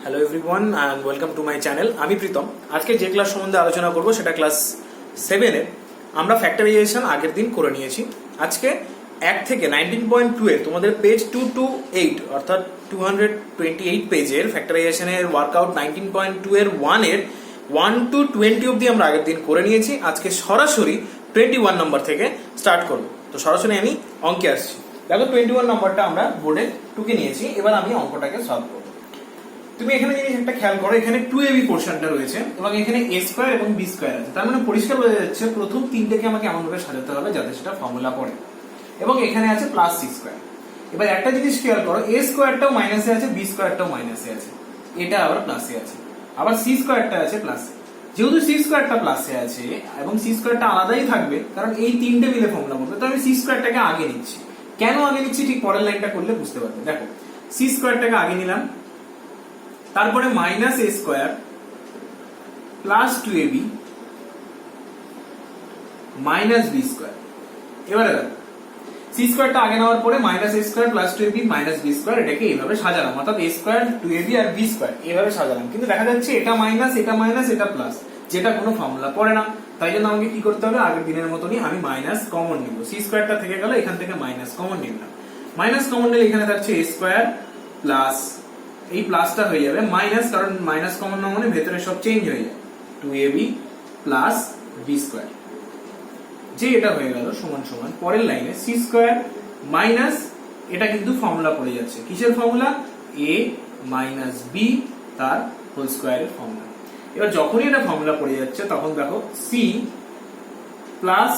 Hello everyone and welcome to my channel. আমি প্রীতম। আজকে যে ক্লাস সম্বন্ধে আলোচনা করব সেটা ক্লাস 7-এর। আমরা ফ্যাক্টরাইজেশন আগের দিন করে নিয়েছি। আজকে 1 থেকে 19.2 এর তোমাদের পেজ 228 অর্থাৎ 228 পেজের ফ্যাক্টরাইজেশনের ওয়ার্কআউট 19.2 এর 1 এর 1 to 20 অবধি আমরা আগের দিন করে নিয়েছি। আজকে সরাসরি 21 নম্বর থেকে স্টার্ট করব। তো সরাসরি আমি অঙ্কে আসছি। দেখো 21 নম্বরটা আমরা বোর্ডে টুকে নিয়েছি। এবার আমি অঙ্কটাকে সলভ করব। তুমি এখানে জিনিস একটা খেয়াল করো, এখানে 2ab পোর্শনটা রয়েছে এবং এখানে a স্কয়ার এবং b স্কয়ার আছে। তার মানে পরিষ্কার বোঝা যাচ্ছে প্রথম তিনটেকে আমাকে এমন ভাবে সাজাতে হবে যাতে সেটা ফর্মুলা পড়ে। এবং এখানে আছে প্লাস c স্কয়ার। এবার একটা জিনিস খেয়াল করো, a স্কয়ারটাও মাইনাসে আছে, b স্কয়ারটাও মাইনাসে আছে, এটা আবার প্লাসে আছে, আবার c স্কয়ারটা আছে প্লাসে। যেহেতু c স্কয়ারটা প্লাসে আছে এবং c স্কয়ারটা আলাদাই থাকবে কারণ এই তিনটে মিলে ফর্মুলা পড়বে, তো আমি c স্কয়ারটাকে আগে নিচ্ছি। কেন আগে নিচ্ছি ঠিক পরের লাইনটা করলে বুঝতে পারবে। দেখো c স্কয়ারটাকে আগে নিলাম, তারপরে minus A square plus 2ab minus B square. এবারে দেখো সি স্কোয়ারটা আগে নেওয়ার পরে minus A square plus 2ab minus B square, এটাকে এইভাবে সাজালাম, অর্থাৎ এ স্কোয়ার 2ab আর বি স্কোয়ার এইভাবে সাজালাম। কিন্তু দেখা যাচ্ছে এটা মাইনাস এটা প্লাস, যেটা কোনো ফর্মুলা পড়ে না। তাই জন্য আমাকে কি করতে হবে, আগের দিনের মতনই আমি মাইনাস কমন নিব। সি স্কোয়ারটা থেকে গেল, এখান থেকে মাইনাস কমন নিলাম। মাইনাস কমন নিলে এখানে থাকছে এ স্কোয়ার প্লাস এই প্লাসটা হয়ে যাবে মাইনাস, কারণ মাইনাস কমন না মানে ভেতরে সব চেঞ্জ হয়ে যায়, 2ab প্লাস বি স্কোয়ার, যে এটা হয়ে গেল সমান সমান পরের লাইনে সি স্কোয়ার মাইনাস, এটা কিন্তু ফর্মুলা পড়ে যাচ্ছে। কিসের ফর্মুলা? a মাইনাস বি তার হোল স্কোয়ারের ফর্মুলা। এবার যখনই এটা ফর্মুলা পড়ে যাচ্ছে তখন দেখো সি প্লাস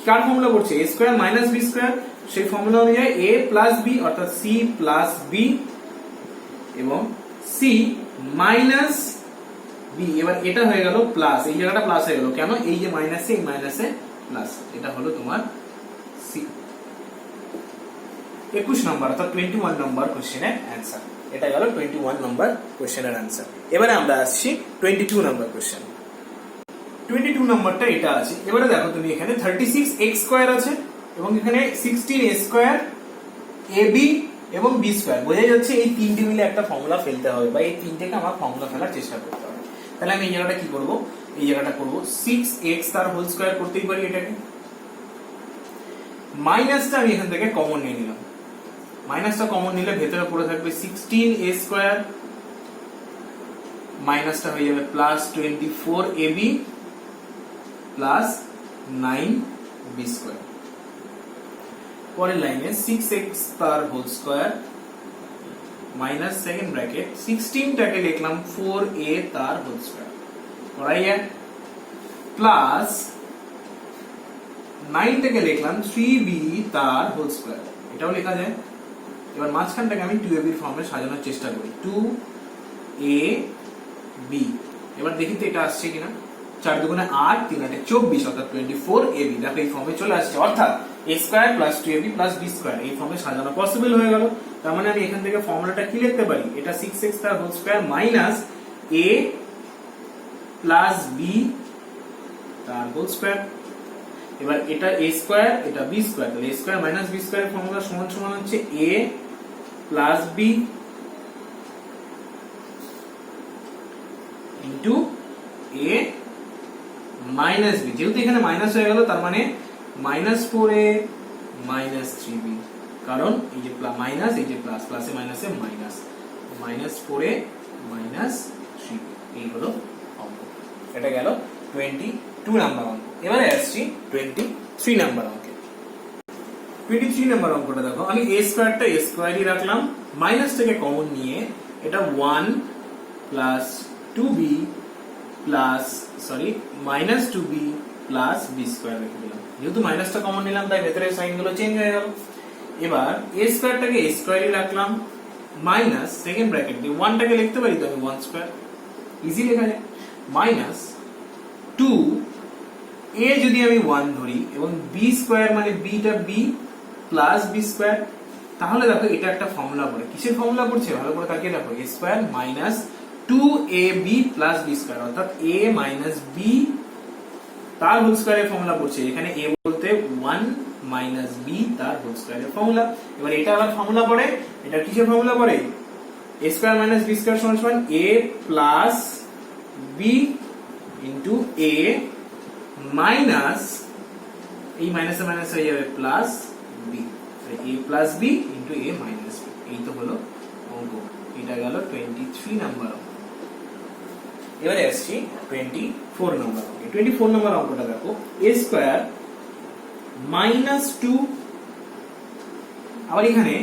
কার ফর্মুলা পড়ছে, a square minus B square, সেই ফর্মুলা অনুযায়ী a প্লাস বি অর্থাৎ সি প্লাস বি এবং সি মাইনাস বি। এবার এটা হয়ে গেল প্লাস, এই জায়গাটা প্লাস হয়ে গেল কেন, এই যে মাইনাসে এই মাইনাসে প্লাস, এটা হলো তোমার সি। 21 নম্বর অর্থাৎ 21 নম্বর কোশ্চেনের অ্যান্সার। এটা গেল 21 নম্বর কোশ্চেনের অ্যান্সার। এবারে আমরা আসছি 22 নম্বর কোশ্চেন। 22 নম্বরটা এটা আছে। এবারে দেখো তুমি এখানে 36x স্কয়ার আছে এবং এখানে 16a স্কয়ার ab এবং বি স্কয়ার। বোঝা যাচ্ছে এই তিনটে মিলে একটা ফর্মুলা ফেলতে হবে বা এই তিনটেকে আমার ফর্মুলা ফেলার চেষ্টা করতে হবে। তাহলে আমি এই জায়গাটা কি করব, এই জায়গাটা করব 6x তার হোল স্কয়ার করতেই পারি এটাকে। মাইনাসটা আমি এখান থেকে কমন নিয়ে নিলাম, মাইনাসটা কমন নিলে ভেতরে পড়ে থাকবে 16a স্কয়ার, মাইনাসটা হয়ে যাবে plus 24ab plus 9b square. পরের লাইনে 6x তার whole square minus second bracket 16 টাকে লিখলাম 4a তার হোল স্কয়ার পড়াই যায়, প্লাস 9 টাকে লিখলাম 3b তার হোল স্কয়ার, এটাও লেখা যায়। এবার মাঝখানটাকে আমি 2ab এর ফর্মে সাজানোর চেষ্টা করি, 2ab। এবার দেখি তো এটা আসছে কিনা। 4 দুগুণে 8, 3 8 24 অর্থাৎ 24ab। দেখো এই ফর্মে চলে আসছে, অর্থাৎ a square plus 2ab plus b square এই ফর্মে সাজানো পসিবল হয়ে গেল। তার মানে আমি এখান থেকে ফর্মুলাটা কি লিখতে পারি, এটা 6x তার whole square minus a plus b তার হোল স্কয়ার। এবার এটা a স্কয়ার এটা b স্কয়ার, তাহলে a square minus b square এর ফর্মুলা সমান সমান হচ্ছে a plus b into a minus b। যেহেতু এখানে মাইনাস হয়ে গেল তার মানে মাইনাস 4a মাইনাস 3b, কারণ এই যে মাইনাস এই যে প্লাস, প্লাসে মাইনাসে minus, minus 4a minus 3b। এই হলো অঙ্ক। এটা গেল 22 নাম্বার অঙ্ক। এবারে আসছি 23 নাম্বার অঙ্কে। 23 নাম্বার অঙ্কটা দেখো, আমি a স্কয়ারটা a স্কয়ারই রাখলাম, মাইনাস থেকে কমন নিয়ে এটা 1 plus 2b plus minus 2b plus b square রেখে দিলাম। যেহেতু মাইনাসটা কমন নিলাম তাই ভেতরে সাইন গুলো চেঞ্জ হয়ে গেল। এবার a স্কয়ারটাকে a স্কয়ারই রাখলাম, মাইনাস সেকেন্ড ব্র্যাকেট দিয়ে 1 টাকে লিখতে পারি তো আমি 1 স্কয়ার, ইজি লেখা যায়, মাইনাস 2 a যদি আমি 1 ধরি এবং b স্কয়ার মানে b টা b প্লাস b স্কয়ার, তাহলে দেখো এটা একটা ফর্মুলা পড়ে। কিসের ফর্মুলা পড়ছে ভালো করে তাকিয়ে দেখো, a square minus 2ab plus b square অর্থাৎ a মাইনাস b তার হোল স্কয়ারের ফর্মুলা পড়ছে। এখানে a বলতে 1 মাইনাস b তার হোল স্কয়ারের ফর্মুলা। এবার এটা আবার ফর্মুলা পড়ে, এটা কিসের ফর্মুলা পড়ে, a square minus b square সমান সমান a plus b into a minus এই মাইনাসে মাইনাস হয়ে যাবে plus b, a plus b into a minus b. এই তো হলো অঙ্ক। এটা গেল 23 নাম্বার অঙ্ক। এবারে আসছি 24 নাম্বার অঙ্কে। 24 নাম্বার অঙ্কটা দেখো, a স্কয়ার মাইনাস 2, আবার এখানে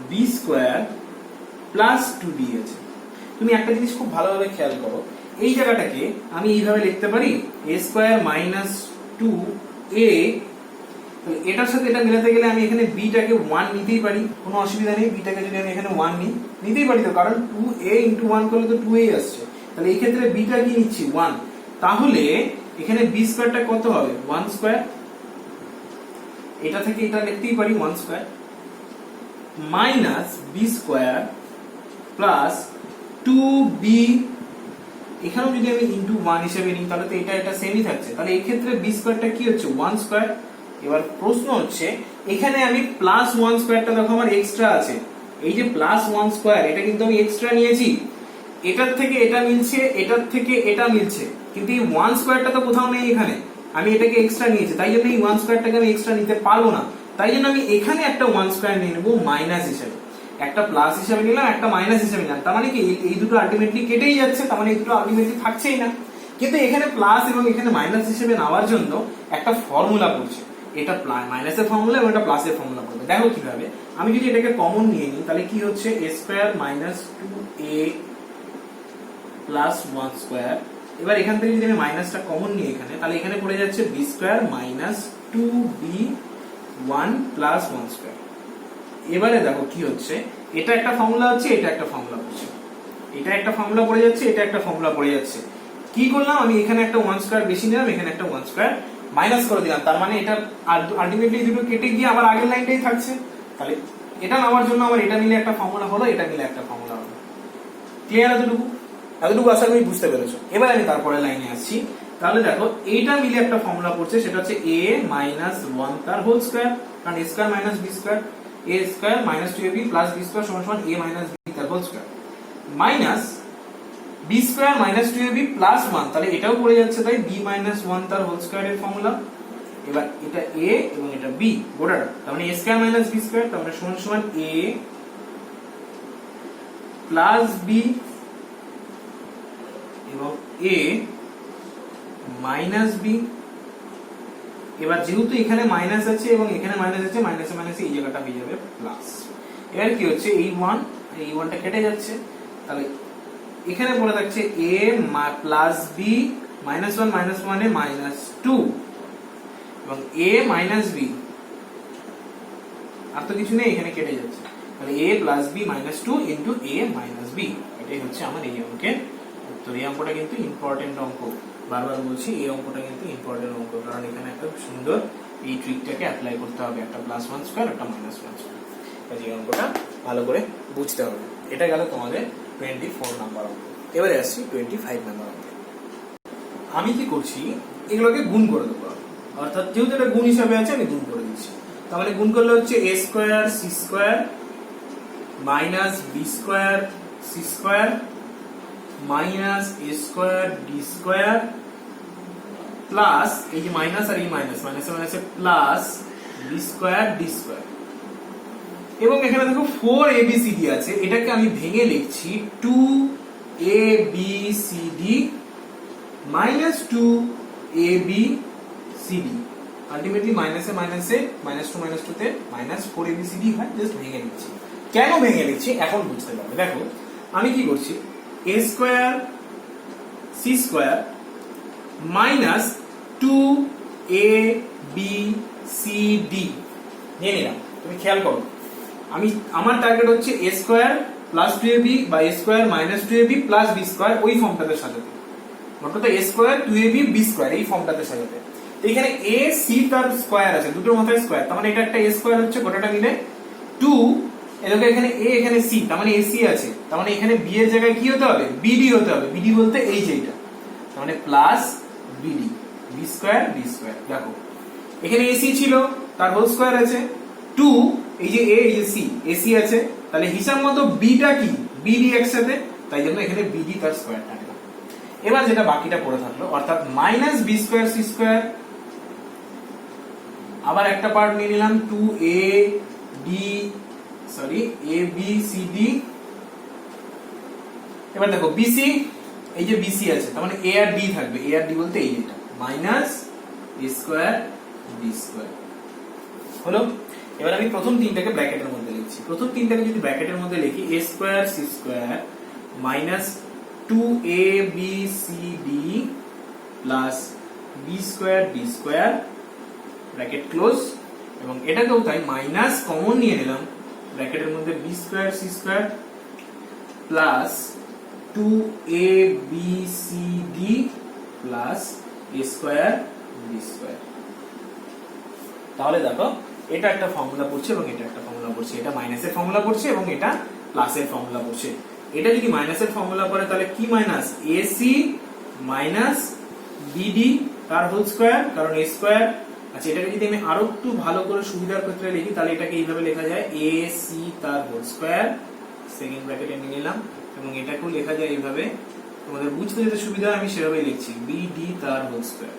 b স্কয়ার প্লাস 2b আছে। তুমি একটা জিনিস খুব ভালোভাবে খেয়াল করো, এই জায়গাটাকে আমি এইভাবে লিখতে পারি a স্কয়ার মাইনাস 2a, এটার সাথে এটা মিলাতে গেলে আমি এখানে b টাকে 1 নিতেই পারি, কোনো অসুবিধা নেই। b টাকে যদি আমি এখানে 1 নিতেই পারি, তো কারণ 2a ইনটু 1 করলে তো 2a আসছে, তাহলে এই ক্ষেত্রে b টা কি নিচ্ছি 1, তাহলে এখানে b স্কয়ারটা কত হবে 1 স্কয়ার, এটা থেকে এটা লিখতেই পারি 1 square minus b square plus 2b, এখানেও যদি আমি ইনটু 1 হিসেবে নিই তাহলে তো এটা সেমই থাকছে, তাহলে এই ক্ষেত্রে b স্কয়ারটা কি হচ্ছে 1 স্কয়ার। এবার প্রশ্ন হচ্ছে এখানে আমি প্লাস 1 স্কয়ারটা দেখো আমার এক্সট্রা আছে, এই যে প্লাস 1 স্কয়ার এটা কিন্তু আমি এক্সট্রা নিয়েছি, এটার থেকে এটা মিলছে, এটার থেকে এটা মিলছে, কিন্তু এই 1 স্কয়ারটা তো কোথাও নেই এখানে, আমি এটাকে এক্সট্রা নিয়েছি, তাই জন্য এই 1 স্কয়ারটাকে আমি এক্সট্রা নিতে পারবো না, তাই জন্য আমি এখানে একটা 1 স্কয়ার নিয়ে নেব মাইনাস হিসেবে, একটা প্লাস হিসেবে নিলাম, একটা মাইনাস হিসেবে নিলাম, তার মানে কি এই দুটো আলটিমেটলি কেটেই যাচ্ছে, তার মানে এই দুটো আলটিমেটলি থাকছেই না। কিন্তু এখানে প্লাস এবং এখানে মাইনাস হিসেবে নেওয়ার জন্য একটা ফর্মুলা পড়ছে, এটা মাইনাসের ফর্মুলা এবং এটা প্লাসের ফর্মুলা পড়বে। দেখো কিভাবে, আমি যদি এটাকে কমন নিয়ে নিই তাহলে কি হচ্ছে a square minus 2a plus 1 square. এবার এখান থেকে যদি আমি মাইনাসটা কমন নিই এখানে, তাহলে এখানে পড়ে যাচ্ছে b square minus 2b 1 plus 1 square. এবারে দেখো কি হচ্ছে, এটা একটা ফর্মুলা হচ্ছে, এটা একটা ফর্মুলা পড়ছে, এটা একটা ফর্মুলা পড়ে যাচ্ছে, এটা একটা ফর্মুলা পড়ে যাচ্ছে। কি করলাম, আমি এখানে একটা 1 স্কয়ার বেশি নিলাম, এখানে একটা 1 স্কয়ার মাইনাস করে দিলাম, তার মানে এটা আলটিমেটলি দুটো কেটে গিয়ে আবার আগের লাইনটাই থাকছে, তাহলে এটা নেওয়ার জন্য আমার এটা মিলে একটা ফর্মুলা হলো, এটা মিলে একটা ফর্মুলা হলো। ক্লিয়ার? এতটুকু আশা করি বুঝতে পেরেছো। এবার আমি তারপরে লাইনে আসছি, তাহলে দেখো এইটা মিলে একটা ফর্মুলা পড়ছে, সেটা হচ্ছে a মাইনাস 1 তার হোল স্কয়ার, কারণ a square minus b square, a square minus 2ab plus b square সমান সমান a মাইনাস b তার whole square minus b square minus 2ab plus 1, তাহলে এটাও পড়ে যাচ্ছে, তাই b মাইনাস 1 তার হোল স্কয়ারের ফর্মুলা। এবার এটা a এবং এটা b গোটাটা, তার মানে a square minus b square, তার মানে সমান সমান a প্লাস b এবং a মাইনাস b। এবার যেহেতু এখানে মাইনাস আছে এবং এখানে মাইনাস আছে, মাইনাসে মাইনাসে এই জায়গাটা হয়ে যাবে প্লাস। এবার কি হচ্ছে, এই 1টা কেটে যাচ্ছে, তাহলে এখানে পড়ে থাকছে a plus b minus 1 minus 1 A minus 2 এবং a মাইনাস b, আর তো কিছু নেই, এখানে কেটে যাচ্ছে, তাহলে a plus b minus 2 into a minus b। এটাই হচ্ছে আমার এই অঙ্কের উত্তর। এই অঙ্কটা কিন্তু ইম্পর্টেন্ট অঙ্ক, বারবার বলছি এই অঙ্কটা কিন্তু ইম্পর্টেন্ট অঙ্ক, কারণ এখানে একটা সুন্দর এই ট্রিকটাকে অ্যাপ্লাই করতে হবে, একটা প্লাস 1 স্কয়ার একটা মাইনাস 1 স্কয়ার, কাজে এই অঙ্কটা ভালো করে বুঝতে হবে। এটা গেল তোমাদের 24 নাম্বার অঙ্ক। এবারে আসছি 25 নাম্বার অঙ্ক। আমি কি করছি, এগুলোকে গুণ করে দেবো, অর্থাৎ যেহেতু এটা গুণ হিসাবে আছে আমি গুণ করে দিচ্ছি, তাহলে গুণ করলে হচ্ছে a square c square minus b square c square minus a square d square plus এই যে মাইনাস আর এই মাইনাস, মাইনাসে মাইনাসে plus b square d square. এবং এখানে দেখো 4abcd আছে, এটাকে আমি ভেঙে লিখছি 2abcd মাইনাস 2abcd, আলটিমেটলি মাইনাসে মাইনাসে মাইনাস 2 মাইনাস 2 তে মাইনাস 4abcd হয়, জাস্ট ভেঙে লিখছি। কেন ভেঙে লিখছি এখন বুঝতে পারবে। দেখো আমি কি করছি, a square c square minus 2abcd নিয়ে নিলাম। তুমি খেয়াল করো, আমার টার্গেট হচ্ছে a স্কয়ার প্লাস 2ab বা a square minus 2ab plus b square, ওই ফর্মটাতে সাজাতে, অর্থাৎ a square 2ab b square এই ফর্মটাতে সাজাতে। এখানে a c তার স্কয়ার আছে, দুটোর মাথায় স্কয়ার, তার মানে এটা একটা a স্কয়ার হচ্ছে, গোটাটা মিলে 2, এদিকে এখানে a এখানে c, তার মানে ac আছে, তার মানে এখানে b এর জায়গায় কি হতে হবে bd হতে হবে, bd বলতে এই যে এটা, তার মানে plus bd b square d square. দেখো এখানে ac ছিল, তার হোল স্কয়ার আছে, 2 এই যে a এই যে c ac আছে, তাহলে হিসাব মতো b টা কি বিডি একসাথে, তাই জন্য এখানে বিডি তার স্কয়ারটা নিলাম। এবার যেটা বাকিটা পড়ে থাকলো অর্থাৎ minus b square C square, আবার একটা পার্ট নিয়ে নিলাম 2a b c d। এবার দেখো বিসি, এই যে বিসি আছে তার মানে এ আর ডি থাকবে, এ আর ডি বলতে এই যেটা মাইনাস এ স্কয়ার বি স্কয়ার হলো। এবার আমি প্রথম তিনটাকে ব্র্যাকেটের মধ্যে লিখছি। প্রথম তিনটাকে যদি ব্র্যাকেটের মধ্যে লিখি A square C square minus 2abcd plus B square D square bracket close, এবং এটাকেও তাই মাইনাস কমন নিয়ে নিলাম ব্র্যাকেটের মধ্যে B square C square plus 2abcd plus a square b square. তাহলে দেখো এটা একটা ফর্মুলা পড়ছে এবং এটা একটা ফর্মুলা পড়ছে, এটা মাইনাসের ফর্মুলা পড়ছে এবং এটা প্লাসের ফর্মুলা পড়ছে। এটা যদি মাইনাসের ফর্মুলা পড়ে তাহলে কি মাইনাস ac মাইনাস bd তার হোল স্কয়ার, কারণ a স্কয়ার। আচ্ছা, এটাকে যদি আমি আরো একটু ভালো করে সুবিধার ক্ষেত্রে লিখি তাহলে এটাকে এইভাবে লেখা যায় ac তার হোল স্কয়ার, সেকেন্ড ব্র্যাকেটে নিয়ে নিলাম, এবং এটাকেও লেখা যায় এইভাবে, তোমাদের বুঝতে যেতে সুবিধা আমি সেভাবে লিখছি bd তার হোল স্কয়ার,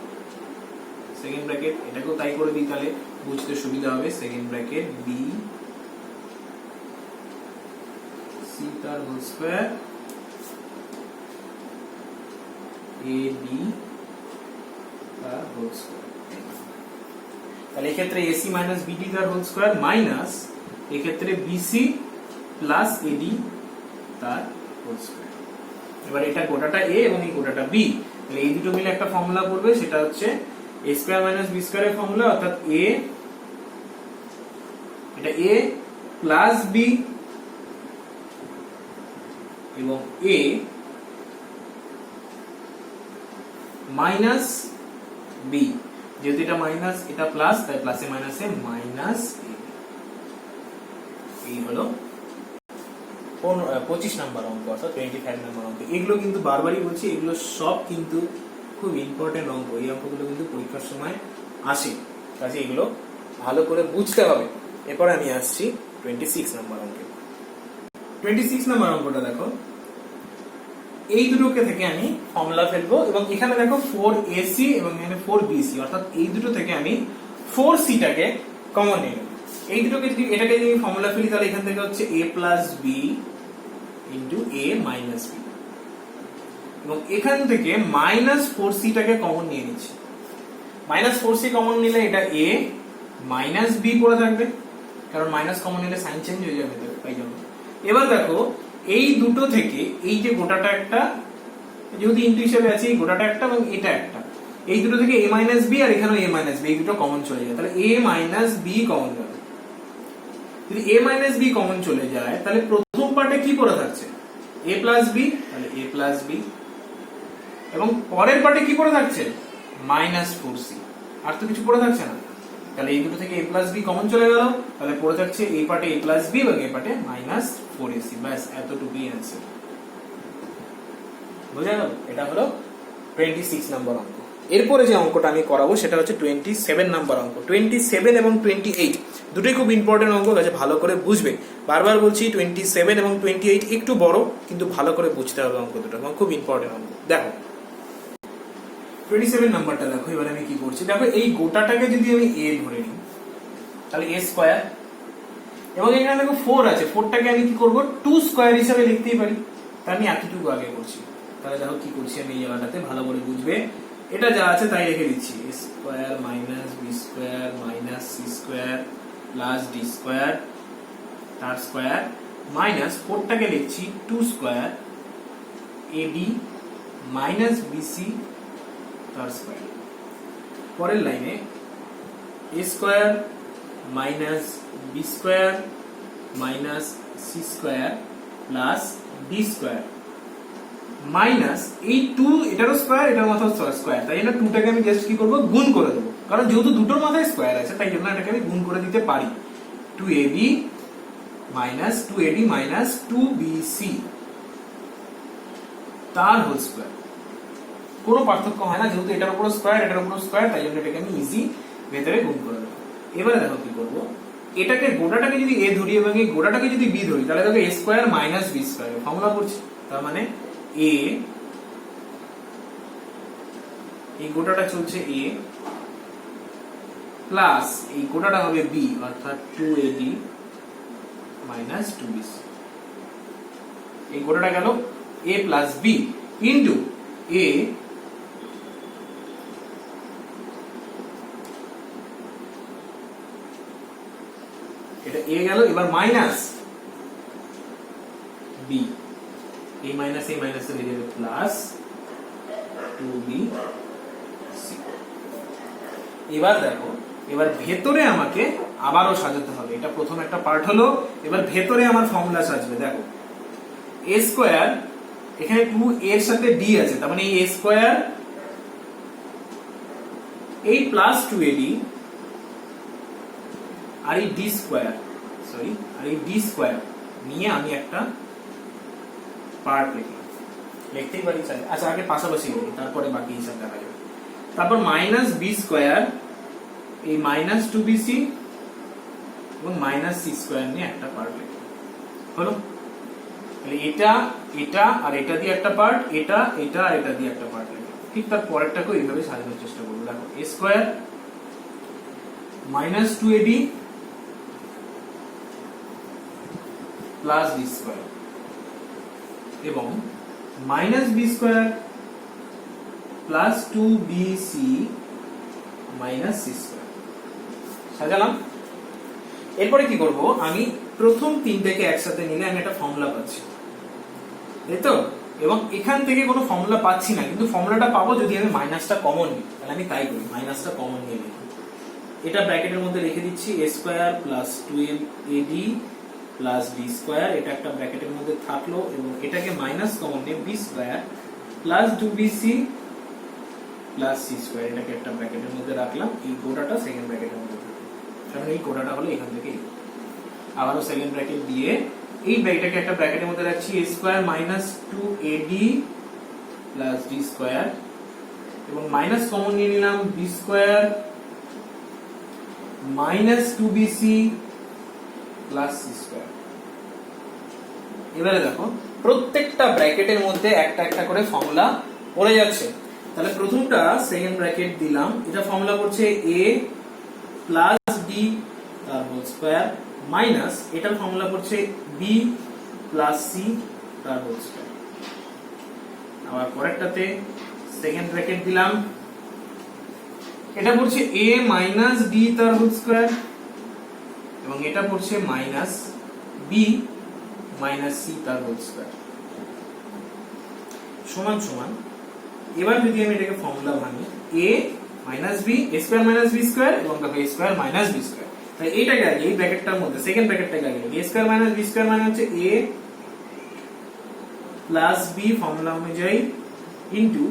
সেকেন্ড ব্র্যাকেট। এটাকেও তাই করে দিই তাহলে বুঝতে সুবিধা হবে, সেকেন্ড ব্র্যাকেট b c তার হোল স্কয়ার ab তার হোল স্কয়ার। তাহলে এক্ষেত্রে ac মাইনাস bd তার হোল স্কয়ার মাইনাস এক্ষেত্রে bc প্লাস ad তার হোল স্কয়ার। এবার এটা গোটাটা a এবং এই গোটাটা b, তাহলে এই দুটো মিলে একটা ফর্মুলা পড়বে, সেটা হচ্ছে a স্কয়ার মাইনাস b স্কয়ারের ফর্মুলা, অর্থাৎ a এটা a প্লাস b এবং a মাইনাস b, যেহেতু এটা মাইনাস এটা প্লাস তাই প্লাসে মাইনাসে মাইনাস এই হলো 25 নাম্বার অঙ্ক অর্থাৎ 25 নাম্বার অঙ্ক। এগুলো কিন্তু বারবারই বলছি, এগুলো সব কিন্তু খুব ইম্পর্টেন্ট অঙ্ক, এই অঙ্কগুলো কিন্তু পরীক্ষার সময় আসে, কাজে এগুলো ভালো করে বুঝতে হবে। এরপর আমি আসছি 26 নাম্বার অঙ্কে। 26 নাম্বার অঙ্কটা দেখো, এই দুটোকে থেকে আমি ফর্মুলা ফেলবো এবং এখানে দেখো 4ac এবং এখানে 4bc, অর্থাৎ এই দুটো থেকে আমি 4c টাকে কমন নিয়ে নেব। এই দুটোকে যদি এটাকে যদি ফর্মুলা ফেলি তাহলে এখান থেকে হচ্ছে a plus b into a minus b, এবং এখান থেকে মাইনাস 4c টাকে কমন নিয়ে নিচ্ছি। মাইনাস 4c কমন নিলে এটা a মাইনাস b পড়ে থাকবে, কারণ মাইনাস কমন নিলে সাইন চেঞ্জ হয়ে যাবে তাই জন্য। এবার দেখো এই দুটো থেকে এই যে গোটাটা একটা, যেহেতু ইনটু হিসেবে আছে এই গোটাটা একটা এবং এটা একটা, এই দুটো থেকে a মাইনাস b আর এখানেও a মাইনাস b, এই দুটো কমন চলে যায়, তাহলে a মাইনাস b কমন যাবে। যদি a মাইনাস b কমন চলে যায় তাহলে প্রথম পার্টে কি পড়ে থাকছে a প্লাস b, তাহলে a প্লাস b, এবং পরের পার্টে কি পড়ে থাকছে মাইনাস 4c, আর তো কিছু পড়ে থাকছে না। তাহলে এই দুটো থেকে a প্লাস b কমন চলে গেল, তাহলে পড়ে থাকছে এই পার্টে a প্লাস b এবং এই পার্টে মাইনাস 4ac, ব্যাস এতটুকুই অ্যান্সার। বুঝা গেল? এটা হলো 26 নাম্বার অঙ্ক। এরপরে যে অঙ্কটা আমি করাবো সেটা হচ্ছে 27 নাম্বার অঙ্ক। 27 এবং 28 দুটোই খুব ইম্পর্টেন্ট অঙ্ক, কাজে ভালো করে বুঝবে। বারবার বলছি 27 এবং 28 একটু বড়, কিন্তু ভালো করে বুঝতে হবে অঙ্ক দুটো, এবং খুব ইম্পর্টেন্ট অঙ্ক। দেখো 27 নাম্বারটা দেখো, এবারে আমি কি করছি দেখো, এই গোটাটাকে যদি আমি a ধরে নিই তাহলে a স্কয়ার, এবং এখানে দেখো 4 আছে, 4টাকে আমি কি করব 2 স্কয়ার হিসেবে লিখতেই পারি, তার আমি এতটুকু আগে করছি। তাহলে দেখো কি করছি আমি এই জায়গাটাতে, ভালো করে বুঝবে। এটা যা আছে তাই রেখে দিচ্ছি, a square minus b square minus c square plus d square তার স্কয়ার মাইনাস 4টাকে লিখছি 2 স্কয়ার ad মাইনাস bc তার স্কয়ার। পরের লাইনে a square minus b square minus c square plus d square minus এই 2 এটারও স্কয়ার এটার মাথাও square, তাই জন্য 2টাকে আমি জাস্ট কি করব গুণ করে দেবো, কারণ যেহেতু দুটোর মাথায় স্কয়ার আছে তাই জন্য এটাকে আমি গুণ করে দিতে পারি। 2ab মাইনাস 2bc তার হোল স্কয়ার, কোনো পার্থক্য হয় না, যেহেতু এটার উপর স্কয়ার এটার উপর স্কয়ার, তাই জন্য এটাকে আমি ইজি ভেতরে গুণ করে দেবো। এবারে দেখো কি করব, এটাকে গোটাটাকে যদি a ধরি এবং এই গোটাটাকে যদি b ধরি তাহলে দেখো a square minus b square formula পড়ছে। তার মানে a এই গোটাটা চলছে a প্লাস এই গোটাটা হবে b অর্থাৎ 2ad মাইনাস 2bc। এই গোটাটা গেল a plus b into a এটা a গেল, এবার মাইনাস b, এই মাইনাস এই মাইনাস হয়ে যাবে প্লাস 2bc। এবার দেখো, এবার ভেতরে আমাকে আবারও সাজাতে হবে। এটা প্রথম একটা পার্ট হলো, এবার ভেতরে আমার ফর্মুলা সাজবে। দেখো a স্কয়ার, এখানে 2 এর সাথে d আছে, তার মানে এই a স্কয়ার এই প্লাস 2ad আর এই d স্কয়ার, সরি, আর এই d স্কয়ার নিয়ে আমি একটা পার্ট লিখলাম, লিখতেই পারি চাই। আচ্ছা আগে পাশাপাশি লিখি, তারপরে বাকি হিসাব দেখা যাবে। তারপর মাইনাস b স্কয়ার এই মাইনাস 2bc এবং মাইনাস c স্কয়ার নিয়ে একটা পার্ট লিখলাম, হলো। তাহলে এটা এটা আর এটা দিয়ে একটা পার্ট, এটা এটা আর এটা দিয়ে একটা পার্ট লিখলাম। ঠিক তার পরেরটাকেও এইভাবে সাজানোর চেষ্টা করব। দেখো a square minus 2ad plus b square এবং minus b square plus 2bc minus c square সাজালাম। এরপরে কি করব, আমি প্রথম তিনটাকে একসাথে নিলে আমি একটা ফর্মুলা পাচ্ছি, তাই তো? এবং এখান থেকে কোনো ফর্মুলা পাচ্ছি না, কিন্তু ফর্মুলাটা পাবো যদি আমি মাইনাসটা কমন নিই। তাহলে আমি তাই করি, মাইনাসটা কমন নিয়ে নিই। এটা ব্র্যাকেটের মধ্যে রেখে দিচ্ছি, a square plus 2ab plus b square, এটা একটা ব্র্যাকেটের মধ্যে থাকলো, এবং এটাকে মাইনাস কমন নিয়ে b square plus 2bc plus c square, এটাকে একটা ব্র্যাকেটের মধ্যে রাখলাম। এই গোটাটা সেকেন্ড ব্র্যাকেটের মধ্যে থাকলো, কারণ এই গোটাটা হলো এখান থেকে। আবারও সেকেন্ড ব্র্যাকেট দিয়ে এই ব্র্যাকেটটাকে একটা ব্র্যাকেটের মধ্যে রাখছি, a square minus 2ad plus d square, এবং মাইনাস কমন নিয়ে নিলাম b square minus 2bc plus c square. এবারে দেখো প্রত্যেকটা ব্র্যাকেটের মধ্যে একটা একটা করে ফর্মুলা পড়ে যাচ্ছে। তাহলে প্রথমটা সেকেন্ড ব্র্যাকেট দিলাম, এটা ফর্মুলা পড়ছে a প্লাস d তার হোল স্কয়ার মাইনাস এটার ফর্মুলা পড়ছে b প্লাস c তার হোল স্কয়ার। আবার পরেরটাতে সেকেন্ড ব্র্যাকেট দিলাম, এটা পড়ছে a মাইনাস d তার হোল স্কয়ার এবং এটা পড়ছে মাইনাস b মাইনাস c তার হোল স্কয়ার সমান সমান। এবার যদি আমি এটাকে ফর্মুলা ভাঙি, a minus b, a square minus b square, এবং দেখো a square minus b square. তাই এইটাকে আগে এই ব্র্যাকেটটার মধ্যে সেকেন্ড ব্র্যাকেটটাকে আগে a square minus b square মানে হচ্ছে a প্লাস b ফর্মুলা অনুযায়ী ইনটু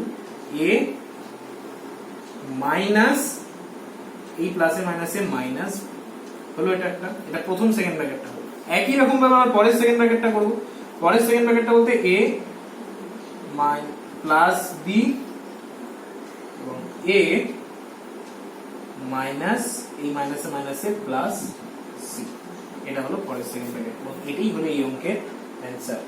a মাইনাস এই প্লাসে মাইনাসে মাইনাস, হলো এটা একটা। এটা প্রথম সেকেন্ড ব্র্যাকেটটা হলো। একই রকম ভাবে আমরা পরের সেকেন্ড ব্র্যাকেটটা করব। পরের সেকেন্ড ব্র্যাকেটটা বলতে a প্লাস b এবং a মাইনাস এই মাইনাসে মাইনাসে প্লাস c, এটা হলো পরের সেকেন্ড ব্র্যাকেট এবং এটাই হলো এই অঙ্কের অ্যানসার।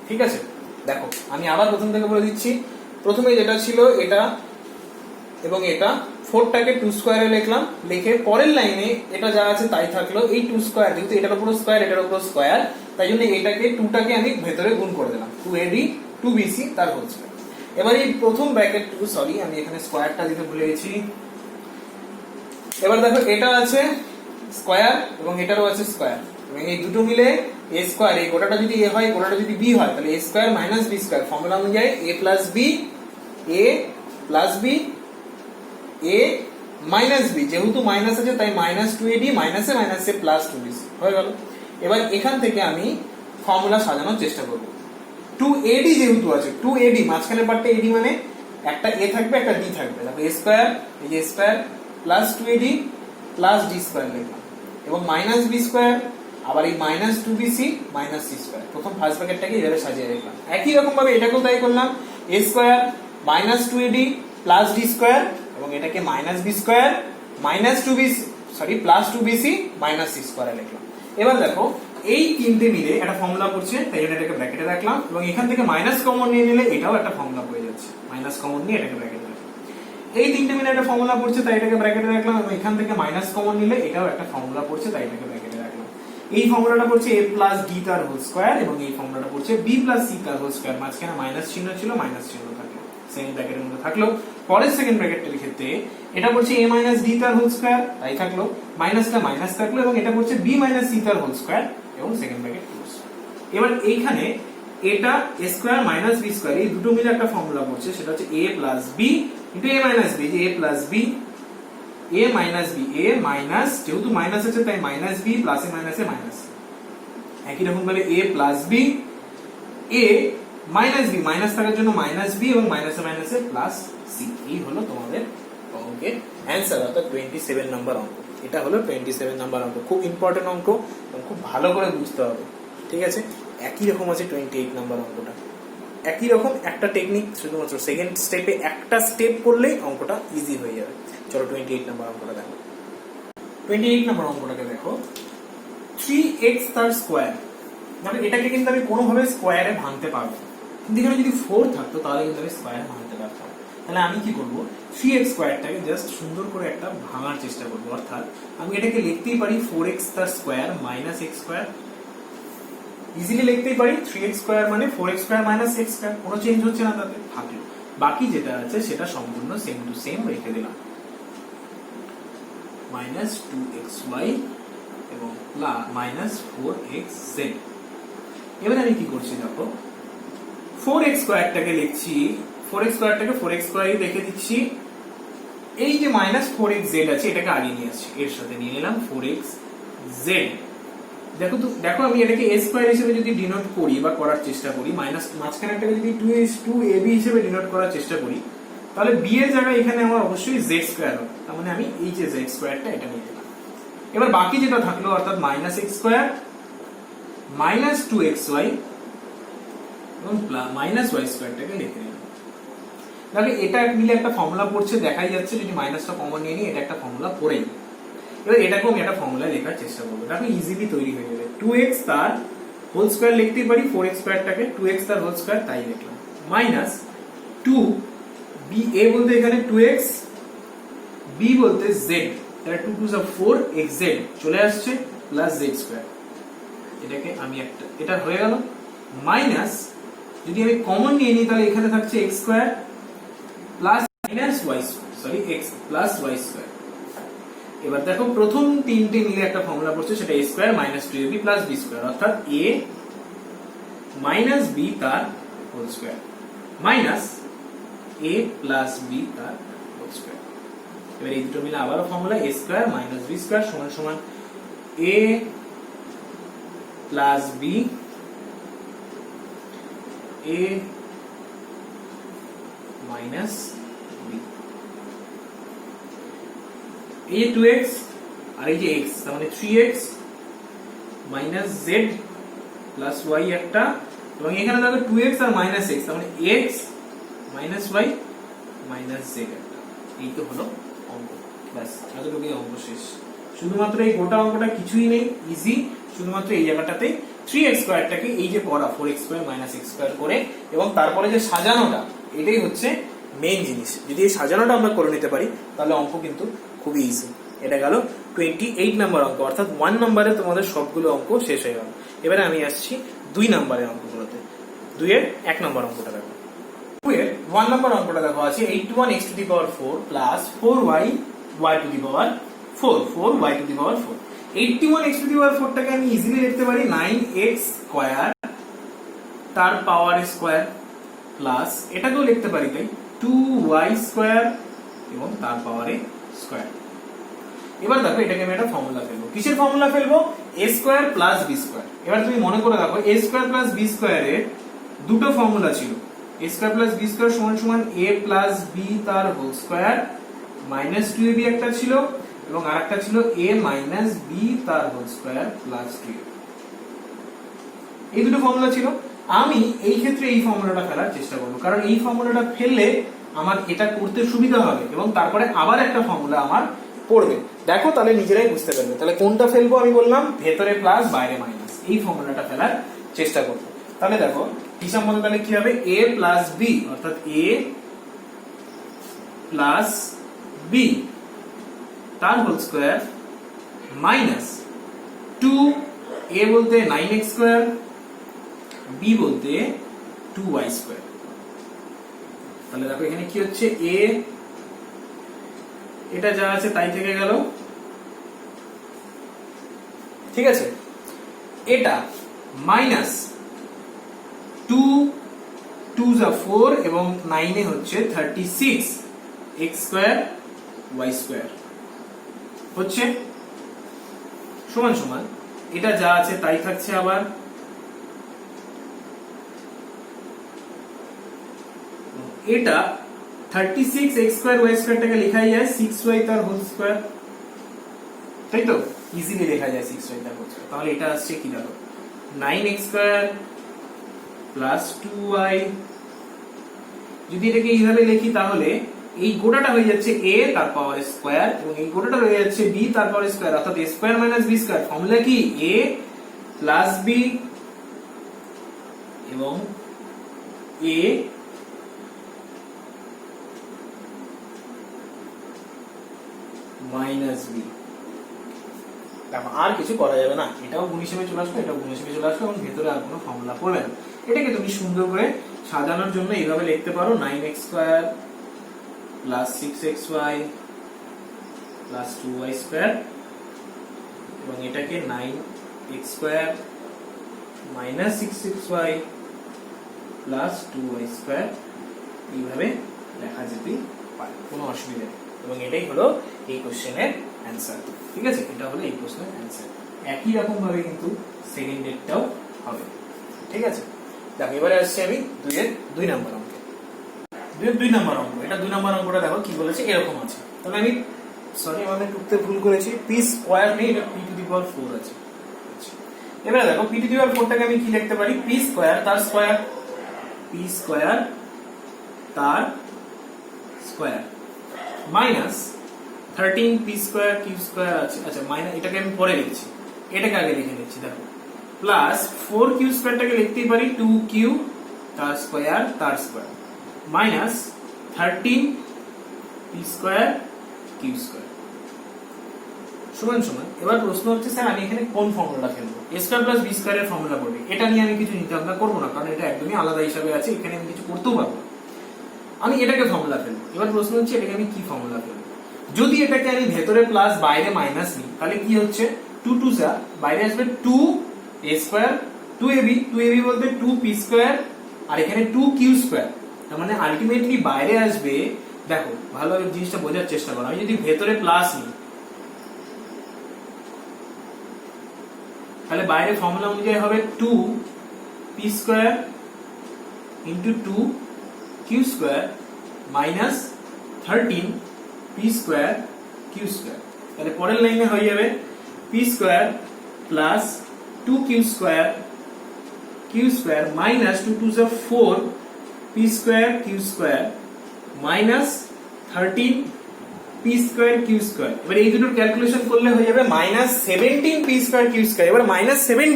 ঠিক আছে, দেখো আমি আবার প্রথম থেকে বলে দিচ্ছি। প্রথমে যেটা ছিল এটা এবং এটা, 4টাকে 2 স্কয়ারে লিখলাম, লিখে পরের লাইনে এটা যা আছে তাই থাকলো। এই 2 স্কয়ার যেহেতু এটার উপর স্কয়ার এটার উপর স্কয়ার, তাই জন্য এটাকে 2টাকে আমি ভেতরে গুণ করে দিলাম, 2ad 2bc তার হোল স্কয়ার। এবার এই প্রথম ব্র্যাকেট, সরি আমি এখানে স্কয়ারটা দিতে ভুলে গেছি। এবার দেখো এটা আছে স্কয়ার এবং এটারও আছে স্কয়ার, এবং এই দুটো মিলে a স্কয়ার, এই গোটাটা যদি a হয় গোটাটা যদি b হয় তাহলে a square minus b square formula অনুযায়ী a plus b, a plus b, a minus b, যেহেতু মাইনাস আছে তাই মাইনাস 2ad মাইনাসে মাইনাসে প্লাস 2bc হয়ে গেল। এবার এখান থেকে আমি ফর্মুলা সাজানোর চেষ্টা করব। 2ad যেহেতু আছে, 2ad মাঝখানে পার্টটা ad মানে একটা a থাকবে একটা d থাকবে, তারপর a স্কয়ার, এই যে square plus 2ad plus d square লিখলাম, এবং মাইনাস b স্কয়ার, আবার এই minus 2bc minus c square. প্রথম ফার্স্ট ব্র্যাকেটটাকে এভাবে সাজিয়ে রাখলাম। একই রকম ভাবে এটাকেও তাই করলাম, a square minus 2ad plus d square, এবং এটাকে minus b square minus two b sorry plus two bc minus c স্কোয়ারে লিখলাম। এবার দেখো এই তিনটে মিলে একটা ফর্মুলা করছে, তাই জন্য এটাকে ব্র্যাকেটে রাখলাম, এবং এখান থেকে মাইনাস কমন নিয়ে নিলে এটাও একটা ফর্মুলা হয়ে যাচ্ছে, মাইনাস কমন নিয়ে এটাকে ব্র্যাকেটে রাখলাম। এই তিনটে মিলে একটা ফর্মুলা পড়ছে, তাই এটাকে ব্র্যাকেটে রাখলাম, এবং এখান থেকে মাইনাস কমন নিলে এটাও একটা ফর্মুলা পড়ছে, তাই এটাকে ব্র্যাকেটে রাখলাম। এই ফর্মুলাটা পড়ছে a প্লাস d তার হোল স্কয়ার, এবং এই ফর্মুলাটা পড়ছে b প্লাস c তার হোল স্কয়ার। মাঝখানে মাইনাস চিহ্ন ছিল, মাইনাস চিহ্ন থাকলো, সেকেন্ড ব্র্যাকেটের মধ্যে থাকলো। পরের সেকেন্ড ব্র্যাকেটের ক্ষেত্রে এটা পড়ছে a মাইনাস d তার হোল স্কয়ার, তাই থাকলো, মাইনাসটা মাইনাস থাকলো, এবং এটা পড়ছে b মাইনাস c তার হোল স্কয়ার, এবং সেকেন্ড ব্র্যাকেট ক্লোজ। এবার এইখানে এটা a square minus b square এই দুটো মিলে একটা ফর্মুলা পড়ছে, সেটা হচ্ছে a plus b into a minus b, যে a plus b a minus b, a minus, যেহেতু মাইনাস আছে তাই মাইনাস b প্লাসে মাইনাসে মাইনাস। একই রকম ভাবে a plus b, a minus b, minus থাকার জন্য মাইনাস b, এবং মাইনাসে মাইনাসে প্লাস c। এই হলো তোমাদের অঙ্কের অ্যান্সার, অর্থাৎ 27 নাম্বার অঙ্ক। এটা হলো 27 নাম্বার অঙ্ক, খুব ইম্পর্টেন্ট অঙ্ক, খুব ভালো করে বুঝতে হবে, ঠিক আছে। একই রকম আছে 28 নাম্বার অঙ্কটা, একই রকম একটা টেকনিক, শুধুমাত্র সেকেন্ড স্টেপে একটা স্টেপ করলেই অঙ্কটা ইজি হয়ে যাবে। চলো 28 নাম্বার অঙ্কটা দেখো। 28 নাম্বার অঙ্কটাকে দেখো, 3x তার স্কয়ার। মানে এটাকে কিন্তু আমি কোনোভাবে স্কয়ারে ভাঙতে পারবো, কিন্তু এখানে যদি 4 থাকতো তাহলে কিন্তু আমি স্কয়ারে ভাঙতে পারতাম। তাহলে আমি কি করব, 3x স্কয়ারটাকে জাস্ট সুন্দর করে একটা ভাঙার চেষ্টা করব, অর্থাৎ আমি এটাকে লিখতেই পারি 4x তার square minus x square. Easily লিখতেই পারি 3x স্কয়ার মানে 4x square minus x square, কোনো চেঞ্জ হচ্ছে না তাতে, থাকলো। বাকি যেটা আছে সেটা সম্পূর্ণ সেম টু সেম রেখে দিলাম, মাইনাস 2xy এবং মাইনাস 4xz। এবার আমি কি করছি দেখো, 4x স্কয়ারটাকে লিখছি, 4x স্কয়ারটাকে 4x স্কয়ারই রেখে দিচ্ছি। এই যে মাইনাস 4xz আছে এটাকে আগে নিয়ে আসছি, এর সাথে নিয়ে নিলাম 4xz। দেখো তো, দেখো আমি এটাকে a স্কয়ার হিসেবে যদি ডিনোট করি বা করার চেষ্টা করি, মাইনাস মাঝখানেরটাকে যদি 2ab হিসেবে ডিনোট করার চেষ্টা করি, তাহলে b এর জায়গায় এখানে আমার অবশ্যই z স্কয়ার হবে, তার মানে আমি এই যে z স্কয়ারটা এটা নিয়ে নিলাম। এবার বাকি যেটা থাকলো, অর্থাৎ minus x square minus 2xy এবং মাইনাস y স্কয়ারটাকে লিখে নিলাম। দেখো এটা মিলে একটা ফর্মুলা পড়ছে, দেখাই যাচ্ছে, যদি মাইনাসটা কমন নিয়ে নিই এটা একটা ফর্মুলা পড়েই। এবার এটাকেও আমি একটা ফর্মুলা লেখার চেষ্টা করবো, দেখো ইজিলি তৈরি হয়ে যাবে। 2x তার হোল স্কয়ার লিখতেই পারি, 4x স্কয়ারটাকে 2x তার হোল স্কয়ার তাই লিখলাম, মাইনাস 2 b, a বলতে এখানে 2x, b বলতে z, তাহলে 2 2 4 xz চলে আসছে, প্লাস z স্কয়ার। এটাকে আমি একটা, এটা হয়ে গেল, মাইনাস যদি আমি কমন নিয়ে নিই তাহলে এখানে থাকছে x square plus minus y, sorry x plus y square. এবার দেখো প্রথম তিনটে মিলে একটা ফর্মুলা পড়ছে, সেটা a square minus 2ab plus b square, অর্থাৎ a মাইনাস b তার whole square minus a plus b তার হোল স্কয়ার। এবার এই দুটো মিলে আবারও formula a square minus b square সমান সমান a plus b, a minus b। এই যে 2x আর এই যে x, তার মানে 3x minus z plus y একটা, এবং এখানে দেখো 2x আর মাইনাস x, তার মানে x minus y minus z একটা। এই তো হলো অঙ্ক, ব্যাস এতটুকুই অঙ্ক শেষ। শুধুমাত্র এই গোটা অঙ্কটা কিছুই নেই, ইজি, শুধুমাত্র এই জায়গাটাতে 3x স্কয়ারটাকে এই যে পড়া 4x square minus x square করে, এবং তারপরে যে সাজানোটা, এটাই হচ্ছে মেইন জিনিস। যদি এই সাজানোটা আমরা করে নিতে পারি তাহলে অঙ্ক কিন্তু খুবই ইজি। এটা গেল 28 নাম্বার অঙ্ক, অর্থাৎ 1 নম্বরে তোমাদের সবগুলো অঙ্ক শেষ হয়ে গেল। এবারে আমি আসছি 2 নম্বরের অঙ্কগুলোতে। 2 এর 1 নম্বর অঙ্কটা দেখো। 2 এর 1 নম্বর অঙ্কটা দেখো আছে 81x to the power 4 plus 4y y to the power 4, 4y to the power 4। 81x to the power 4 টাকে আমি ইজিলি লিখতে পারি 9x স্কয়ার তার পাওয়ার স্কয়ার, প্লাস এটাকেও লিখতে পারি তাই 2y স্কয়ার এবং তার পাওয়ারে স্কয়ার। এবার দেখো এটাকে আমি একটা ফর্মুলা ফেলবো, কিসের ফর্মুলা ফেলবো, a square plus b square. এবার তুমি মনে করে দেখো a স্কয়ার প্লাস b স্কয়ারের দুটো ফর্মুলা ছিল, a square plus b square সমান সমান a প্লাস b তার হোল স্কয়ার মাইনাস 2ab একটা ছিল, এবং আরেকটা ছিল a মাইনাস b তার হোল স্কয়ার প্লাস 2ab। এই দুটো ফর্মুলা ছিল। আমি এই ক্ষেত্রে এই ফর্মুলাটা ফেলার চেষ্টা করবো, কারণ এই ফর্মুলাটা ফেললে আমার এটা করতে সুবিধা হবে, এবং তারপরে আবার একটা ফর্মুলা আমার পড়বে। দেখো তাহলে নিজেরাই বুঝতে পারবে। তাহলে কোনটা ফেলবো আমি বললাম, ভেতরে প্লাস বাইরে মাইনাস, এই ফর্মুলাটা ফেলার চেষ্টা করবো। তাহলে দেখো হিসাব মতো তাহলে কি হবে, a প্লাস বি অর্থাৎ a প্লাস বি তার হোল স্কোয়ার মাইনাস 2a বলতে 9x স্কোয়ার, b বলতে 2y স্কোয়ার। তাহলে দেখো এখানে কি হচ্ছে, a এটা যা আছে তাই থেকে গেল, ঠিক আছে, এটা মাইনাস 2 যা 4 এবং 9 এ হচ্ছে 36 x স্কোয়ার y স্কোয়ার হচ্ছে সমান সমান এটা যা আছে তাই থাকছে, আবার এটা 36 x স্কোয়ার y স্কোয়ারটাকে লেখা যায় 6y তার হোল স্কোয়ার, তাই তো ইজিলি লেখা যায় 6y তার হোল স্কোয়ার। তাহলে এটা আসছে কি দেখো 9x স্কোয়ার প্লাস 2y। যদি এটাকে এইভাবে লিখি তাহলে এই গোটাটা হয়ে যাচ্ছে a তার পাওয়ার স্কোয়ার এবং এই গোটাটা হয়ে যাচ্ছে b তার পাওয়ার স্কোয়ার, অর্থাৎ a square minus b square. Formula কি, a প্লাস b এবং a মাইনাস বি। দেখো আর কিছু করা যাবে না, এটাও গুণ হিসেবে চলে আসবে, এটাও গুণ হিসেবে চলে আসবে এবং ভেতরে আর কোনো ফর্মুলা পড়বে না। এটাকে তুমি সুন্দর করে সাজানোর জন্য এইভাবে লিখতে পারো 9x square plus 6xy plus 2y square এবং এটাকে 9x square minus 6xy plus 2y square এইভাবে লেখা যেতেই পারে, কোনো অসুবিধা নেই। এবং এটাই হলো এই কোশ্চেনের অ্যান্সার, ঠিক আছে, এটা হলো এই কোশ্চেনের অ্যান্সার। একই রকম ভাবে কিন্তু সেকেন্ড ডেটটাও হবে, ঠিক আছে। দেখো এবারে আসছে আমি 2 নম্বর অঙ্কে। 2 নম্বর অঙ্ক, এটা 2 নম্বর অঙ্কটা দেখো কি বলেছে, এরকম আছে। তাহলে আমি সরি আমাদের টুকতে ভুল করেছি, পি স্কোয়ার নেই, এটা পি টু দি পাওয়ার 4 আছে। এবারে দেখো পি টু দি পাওয়ার 4 টাকে আমি কি লিখতে পারি, পি স্কোয়ার তার স্কোয়ার, পি স্কোয়ার তার square minus 13 p square q square আছে, আচ্ছা মাইনাস এটাকে আমি পরে লিখছি, এটাকে আগে লিখে নিচ্ছি। দেখো প্লাস 4 কিউ স্কোয়ারটাকে লিখতেই পারি 2 কিউ তার square minus 13 p square q square সমান সমান। এবার প্রশ্ন হচ্ছে স্যার আমি এখানে কোন ফর্মুলাটা ফেলবো, a স্কোয়ার প্লাস বি স্কোয়ারের ফর্মুলা পড়বে। এটা নিয়ে আমি কিছু নিতে ভাবনা করবো না, কারণ এটা একদমই আলাদা হিসাবে আছে, এখানে আমি কিছু করতেও পারবো না। আমি এটাকে ফর্মুলা ফেলবো। এবার প্রশ্ন হচ্ছে এটাকে আমি কি ফর্মুলা ফেলবো। যদি এটাকে আমি ভেতরে প্লাস বাইরে মাইনাস নিই তাহলে কি হচ্ছে, 2 2 যা বাইরে আসবে 2 a স্কোয়ার 2ab বলতে 2 পি স্কোয়ার আর এখানে 2 কিউ স্কোয়ার। তার মানে আলটিমেটলি বাইরে আসবে, দেখো ভালো জিনিসটা বোঝার চেষ্টা করো, আমি যদি ভেতরে প্লাস নিই তাহলে বাইরে ফর্মুলা অনুযায়ী হবে 2 p square into 2 Q square minus 13 p square q square. তাহলে পরের লাইনে হয়ে যাবে p square plus 2 Q square minus 2 2 যা 4 p square q square minus 13 p square q square. এবার এই দুটোর ক্যালকুলেশন করলে হয়ে যাবে minus 17 p square q square. এবার মাইনাস 17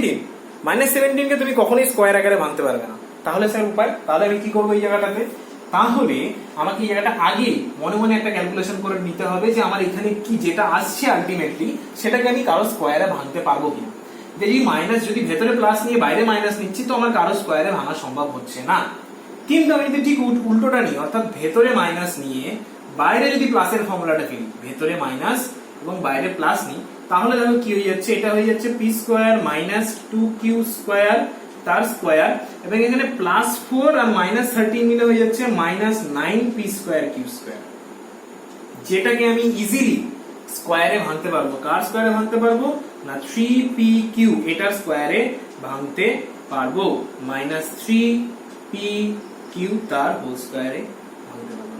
কে তুমি কখনোই স্কোয়ার আকারে ভাঙতে পারবে না। তাহলে স্যার উপায়, তাহলে আমি কি করবো এই জায়গাটাতে, তাহলে আমাকে এই জায়গাটা আগে মনে মনে একটা ক্যালকুলেশন করে নিতে হবে যে আমার এখানে কি যেটা আসছে আলটিমেটলি সেটাকে আমি কারো স্কোয়ারে ভাঙতে পারবো কিনা। যদি মাইনাস, যদি ভেতরে প্লাস নিয়ে বাইরে মাইনাস নিচ্ছি তো আমার কারো স্কোয়ারে ভাঙা সম্ভব হচ্ছে না। কিন্তু আমি যদি ঠিক উল্টোটা নিই, অর্থাৎ ভেতরে মাইনাস নিয়ে বাইরে যদি প্লাসের ফর্মুলাটা ফেলি, ভেতরে মাইনাস এবং বাইরে প্লাস নিই, তাহলে দেখো কি হয়ে যাচ্ছে, এটা হয়ে যাচ্ছে p square minus 2 Q square তার স্কোয়ার এবং এখানে প্লাস 4 আর মাইনাস 13 মিলে হয়ে যাচ্ছে minus 9 p square q square, যেটাকে আমি ইজিলি স্কোয়ারে ভাঙতে পারবো। কার স্কোয়ারে ভাঙতে পারবো না, 3 পি কিউ এটার স্কোয়ারে ভাঙতে পারবো, মাইনাস 3 পি কিউ তার হোল স্কোয়ারে ভাঙতে পারবো।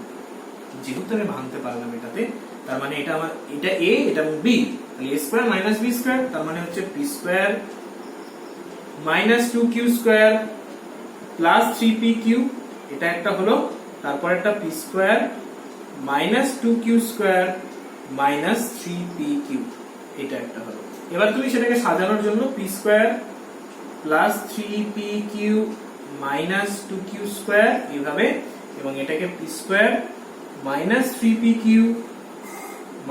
যেহেতু আমি ভাঙতে পারলাম এটাতে, তার মানে এটা আমার, এটা এ এটা বি, তাহলে A square minus B square, তার মানে হচ্ছে P square minus 2 Q square plus 3 P Q, এটা একটা হলো। তারপর একটা P square minus 2 Q square minus 3p cube, এটা একটা হলো। এবার তুমি সেটাকে সাজানোর জন্য p square plus 3p cube minus 2q square এইভাবে, এবং এটাকে p square minus 3p cube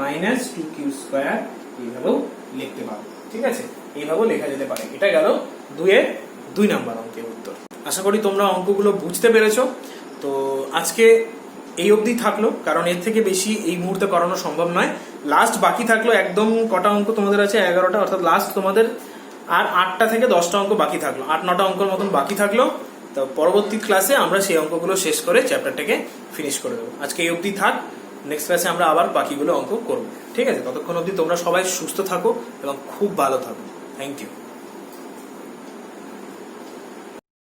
minus 2q square এইভাবেও লিখতে পারো। ঠিক আছে, এইভাবেও লেখা যেতে পারে। এটা গেল 2-এর 2 নাম্বার অঙ্কের উত্তর। আশা করি তোমরা অঙ্কগুলো বুঝতে পেরেছো। তো আজকে এই অবধি থাকলো, কারণ এর থেকে বেশি এই মুহূর্তে করানো সম্ভব নয়। লাস্ট বাকি থাকলো একদম কটা অঙ্ক তোমাদের আছে, 11টা, অর্থাৎ লাস্ট তোমাদের আর 8টা থেকে 10টা অঙ্ক বাকি থাকলো, 8-9টা অঙ্কের মতন বাকি থাকলো। তো পরবর্তী ক্লাসে আমরা সেই অঙ্কগুলো শেষ করে চ্যাপ্টারটাকে ফিনিশ করে দেবো। আজকে এই অবধি থাক, নেক্সট ক্লাসে আমরা আবার বাকিগুলো অঙ্ক করবো। ঠিক আছে, ততক্ষণ অবধি তোমরা সবাই সুস্থ থাকো এবং খুব ভালো থাকো। Thank you.